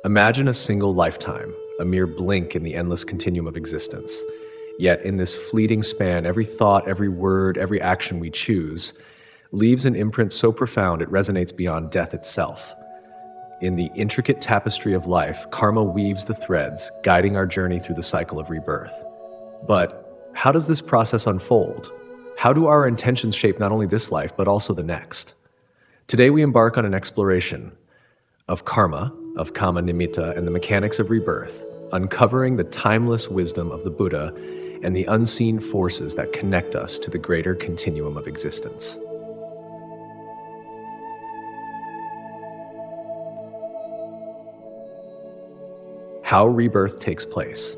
Imagine a single lifetime, a mere blink in the endless continuum of existence. Yet in this fleeting span, every thought, every word, every action we choose leaves an imprint so profound it resonates beyond death itself. In the intricate tapestry of life, karma weaves the threads, guiding our journey through the cycle of rebirth. But how does this process unfold? How do our intentions shape not only this life, but also the next? Today we embark on an exploration of karma, of kamma, nimitta, and the mechanics of rebirth, uncovering the timeless wisdom of the Buddha and the unseen forces that connect us to the greater continuum of existence. How rebirth takes place.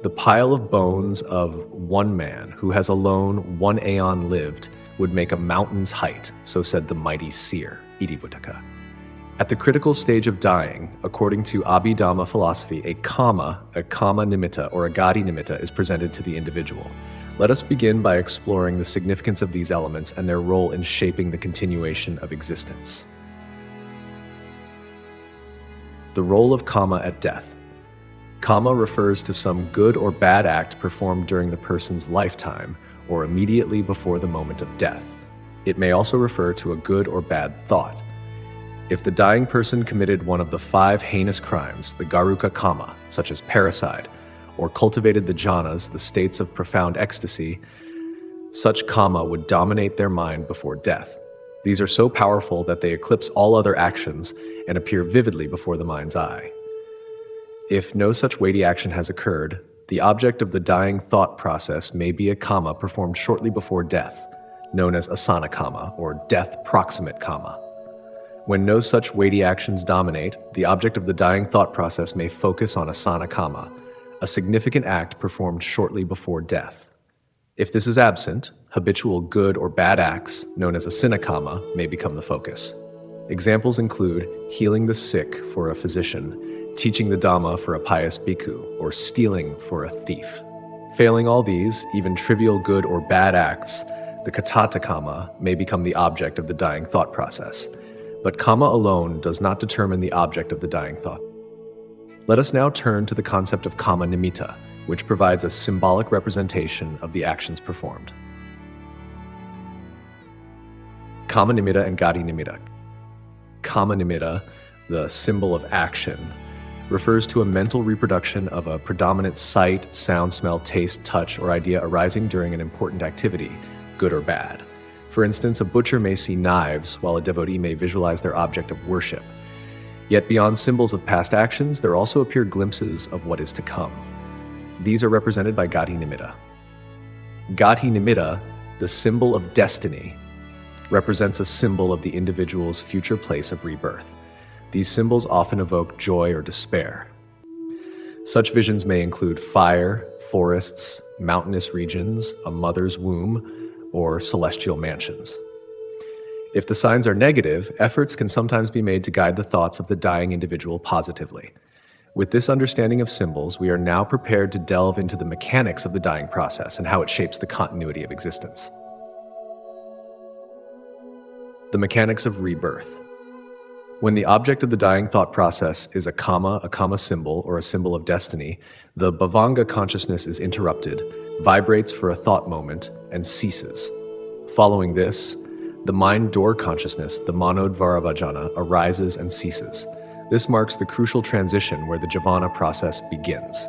The pile of bones of one man who has alone one aeon lived would make a mountain's height, so said the mighty seer, Idivuttaka. At the critical stage of dying, according to Abhidhamma philosophy, a kamma nimitta, or a gati nimitta is presented to the individual. Let us begin by exploring the significance of these elements and their role in shaping the continuation of existence. The role of kamma at death. Kamma refers to some good or bad act performed during the person's lifetime or immediately before the moment of death. It may also refer to a good or bad thought. If the dying person committed one of the 5 heinous crimes, the garuka kamma, such as parricide, or cultivated the jhanas, the states of profound ecstasy, such kamma would dominate their mind before death. These are so powerful that they eclipse all other actions and appear vividly before the mind's eye. If no such weighty action has occurred, the object of the dying thought process may be a kamma performed shortly before death, known as asana kamma, or death proximate kamma. When no such weighty actions dominate, the object of the dying thought process may focus on asana kamma, a significant act performed shortly before death. If this is absent, habitual good or bad acts, known as asina kamma, may become the focus. Examples include healing the sick for a physician, teaching the Dhamma for a pious bhikkhu, or stealing for a thief. Failing all these, even trivial good or bad acts, the kathata kamma may become the object of the dying thought process. But kamma alone does not determine the object of the dying thought. Let us now turn to the concept of kamma nimitta, which provides a symbolic representation of the actions performed. Kamma nimitta and gati nimitta. Kamma nimitta, the symbol of action, refers to a mental reproduction of a predominant sight, sound, smell, taste, touch, or idea arising during an important activity, good or bad. For instance, a butcher may see knives, while a devotee may visualize their object of worship. Yet beyond symbols of past actions, there also appear glimpses of what is to come. These are represented by gati nimitta. Gati nimitta, the symbol of destiny, represents a symbol of the individual's future place of rebirth. These symbols often evoke joy or despair. Such visions may include fire, forests, mountainous regions, a mother's womb, or celestial mansions. If the signs are negative, efforts can sometimes be made to guide the thoughts of the dying individual positively. With this understanding of symbols, we are now prepared to delve into the mechanics of the dying process and how it shapes the continuity of existence. The mechanics of rebirth. When the object of the dying thought process is a kamma symbol, or a symbol of destiny, the bhavanga consciousness is interrupted, vibrates for a thought moment, and ceases. Following this, the mind door consciousness, the manodvaravajana, arises and ceases. This marks the crucial transition where the jhana process begins.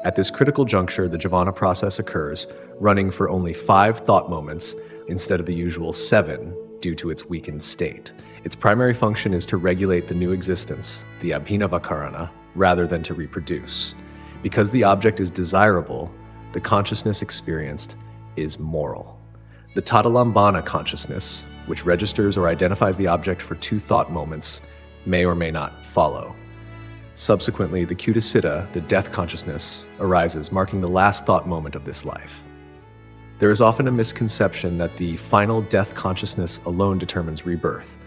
At this critical juncture, the jhana process occurs, running for only 5 thought moments instead of the usual 7 due to its weakened state. Its primary function is to regulate the new existence, the abhinavakarana, rather than to reproduce. Because the object is desirable, the consciousness experienced is moral. The tatalambana consciousness, which registers or identifies the object for 2 thought moments, may or may not follow. Subsequently, the kutasiddha, the death consciousness, arises, marking the last thought moment of this life. There is often a misconception that the final death consciousness alone determines rebirth.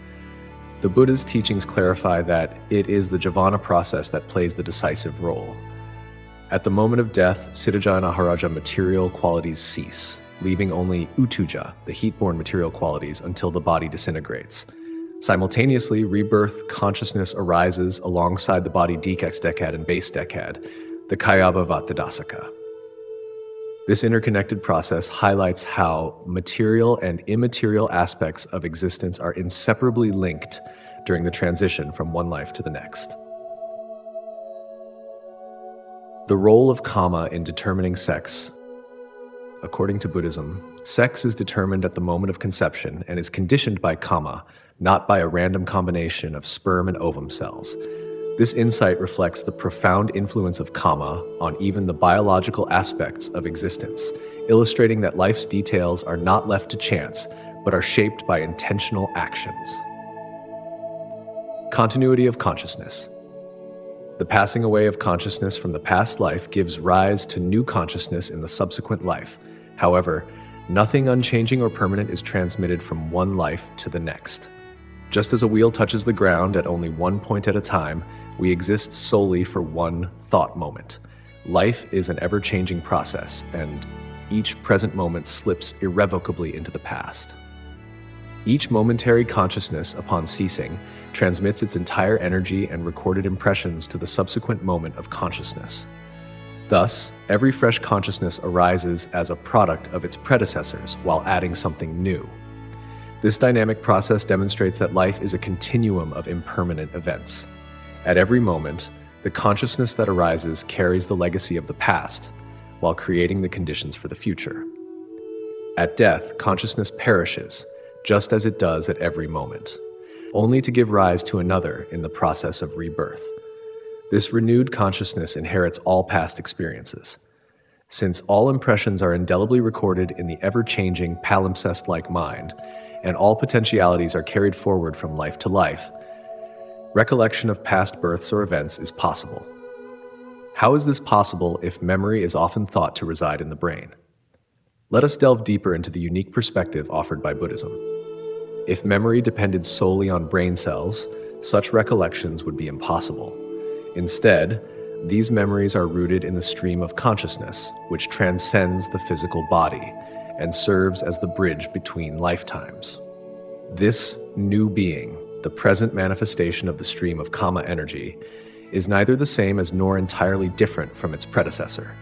The Buddha's teachings clarify that it is the jhana process that plays the decisive role. At the moment of death, Siddhaja and Aharaja material qualities cease, leaving only Uttuja, the heat-borne material qualities, until the body disintegrates. Simultaneously, rebirth consciousness arises alongside the body Dekex Decad and Base Decad, the Kayabhavatadasaka. This interconnected process highlights how material and immaterial aspects of existence are inseparably linked during the transition from one life to the next. The role of kamma in determining sex. According to Buddhism, sex is determined at the moment of conception and is conditioned by kamma, not by a random combination of sperm and ovum cells. This insight reflects the profound influence of kamma on even the biological aspects of existence, illustrating that life's details are not left to chance, but are shaped by intentional actions. Continuity of consciousness. The passing away of consciousness from the past life gives rise to new consciousness in the subsequent life. However, nothing unchanging or permanent is transmitted from one life to the next. Just as a wheel touches the ground at only one point at a time, we exist solely for one thought moment. Life is an ever-changing process, and each present moment slips irrevocably into the past. Each momentary consciousness, upon ceasing, transmits its entire energy and recorded impressions to the subsequent moment of consciousness. Thus, every fresh consciousness arises as a product of its predecessors while adding something new. This dynamic process demonstrates that life is a continuum of impermanent events. At every moment, the consciousness that arises carries the legacy of the past, while creating the conditions for the future. At death, consciousness perishes, just as it does at every moment, only to give rise to another in the process of rebirth. This renewed consciousness inherits all past experiences. Since all impressions are indelibly recorded in the ever-changing palimpsest-like mind, and all potentialities are carried forward from life to life, recollection of past births or events is possible. How is this possible if memory is often thought to reside in the brain? Let us delve deeper into the unique perspective offered by Buddhism. If memory depended solely on brain cells, such recollections would be impossible. Instead, these memories are rooted in the stream of consciousness, which transcends the physical body and serves as the bridge between lifetimes. This new being, the present manifestation of the stream of kamma energy, is neither the same as nor entirely different from its predecessor.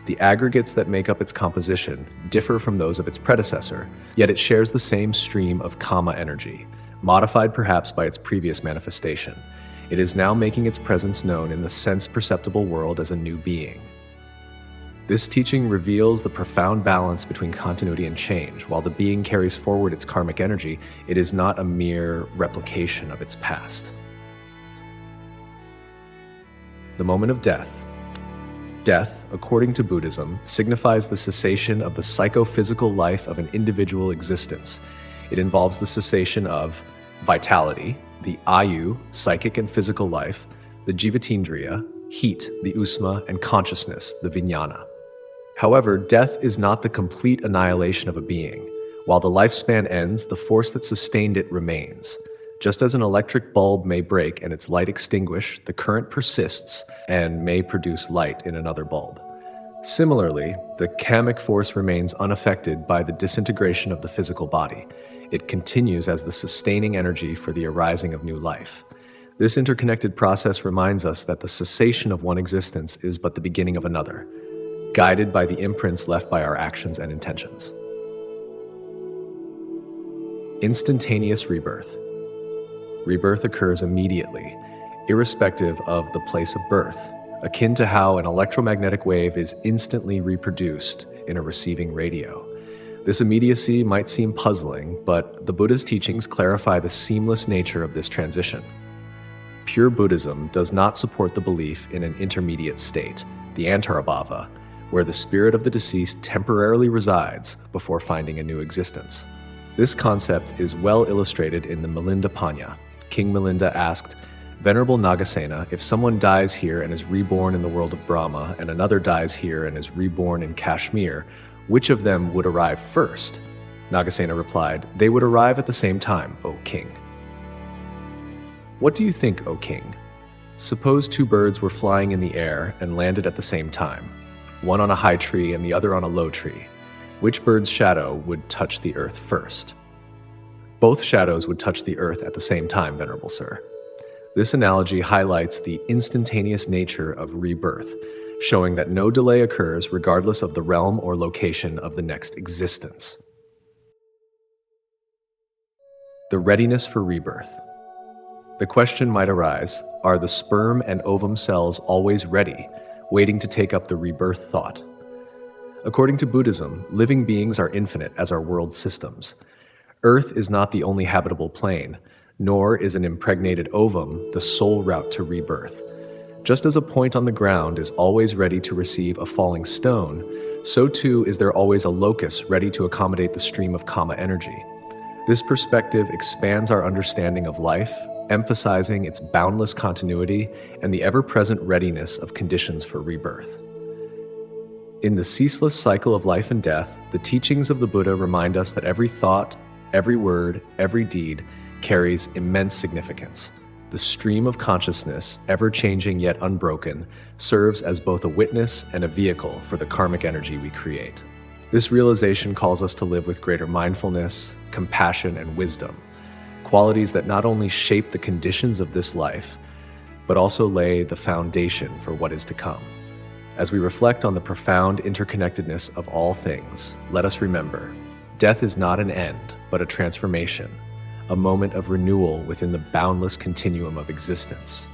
The aggregates that make up its composition differ from those of its predecessor, yet it shares the same stream of kamma energy, modified perhaps by its previous manifestation. It is now making its presence known in the sense-perceptible world as a new being. This teaching reveals the profound balance between continuity and change. While the being carries forward its karmic energy, it is not a mere replication of its past. The moment of death. Death, according to Buddhism, signifies the cessation of the psychophysical life of an individual existence. It involves the cessation of vitality, the ayu, psychic and physical life, the jivatindriya, heat, the usma, and consciousness, the vijnana. However, death is not the complete annihilation of a being. While the lifespan ends, the force that sustained it remains. Just as an electric bulb may break and its light extinguish, the current persists and may produce light in another bulb. Similarly, the kammic force remains unaffected by the disintegration of the physical body. It continues as the sustaining energy for the arising of new life. This interconnected process reminds us that the cessation of one existence is but the beginning of another, guided by the imprints left by our actions and intentions. Instantaneous rebirth. Rebirth occurs immediately, irrespective of the place of birth, akin to how an electromagnetic wave is instantly reproduced in a receiving radio. This immediacy might seem puzzling, but the Buddha's teachings clarify the seamless nature of this transition. Pure Buddhism does not support the belief in an intermediate state, the antarabhava, where the spirit of the deceased temporarily resides before finding a new existence. This concept is well illustrated in the Milinda Panya. King Milinda asked, "Venerable Nagasena, if someone dies here and is reborn in the world of Brahma, and another dies here and is reborn in Kashmir, which of them would arrive first?" Nagasena replied, "They would arrive at the same time, O king." What do you think, O king? Suppose two birds were flying in the air and landed at the same time, one on a high tree and the other on a low tree. Which bird's shadow would touch the earth first? Both shadows would touch the earth at the same time, Venerable Sir. This analogy highlights the instantaneous nature of rebirth, showing that no delay occurs regardless of the realm or location of the next existence. The readiness for rebirth. The question might arise, are the sperm and ovum cells always ready, waiting to take up the rebirth thought? According to Buddhism, living beings are infinite as are world systems. Earth is not the only habitable plane, nor is an impregnated ovum the sole route to rebirth. Just as a point on the ground is always ready to receive a falling stone, so too is there always a locus ready to accommodate the stream of kamma energy. This perspective expands our understanding of life, emphasizing its boundless continuity and the ever-present readiness of conditions for rebirth. In the ceaseless cycle of life and death, the teachings of the Buddha remind us that every thought, every word, every deed carries immense significance. The stream of consciousness, ever-changing yet unbroken, serves as both a witness and a vehicle for the karmic energy we create. This realization calls us to live with greater mindfulness, compassion, and wisdom, qualities that not only shape the conditions of this life, but also lay the foundation for what is to come. As we reflect on the profound interconnectedness of all things, let us remember, death is not an end, but a transformation, a moment of renewal within the boundless continuum of existence.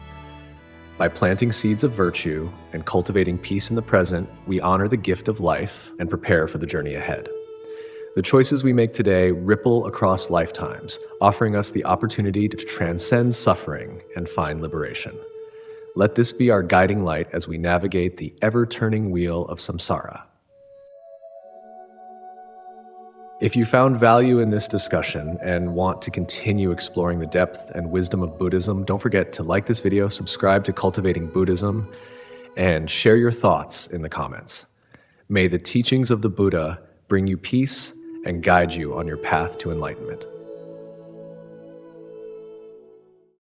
By planting seeds of virtue and cultivating peace in the present, we honor the gift of life and prepare for the journey ahead. The choices we make today ripple across lifetimes, offering us the opportunity to transcend suffering and find liberation. Let this be our guiding light as we navigate the ever-turning wheel of samsara. If you found value in this discussion and want to continue exploring the depth and wisdom of Buddhism, don't forget to like this video, subscribe to Cultivating Buddhism, and share your thoughts in the comments. May the teachings of the Buddha bring you peace and guide you on your path to enlightenment.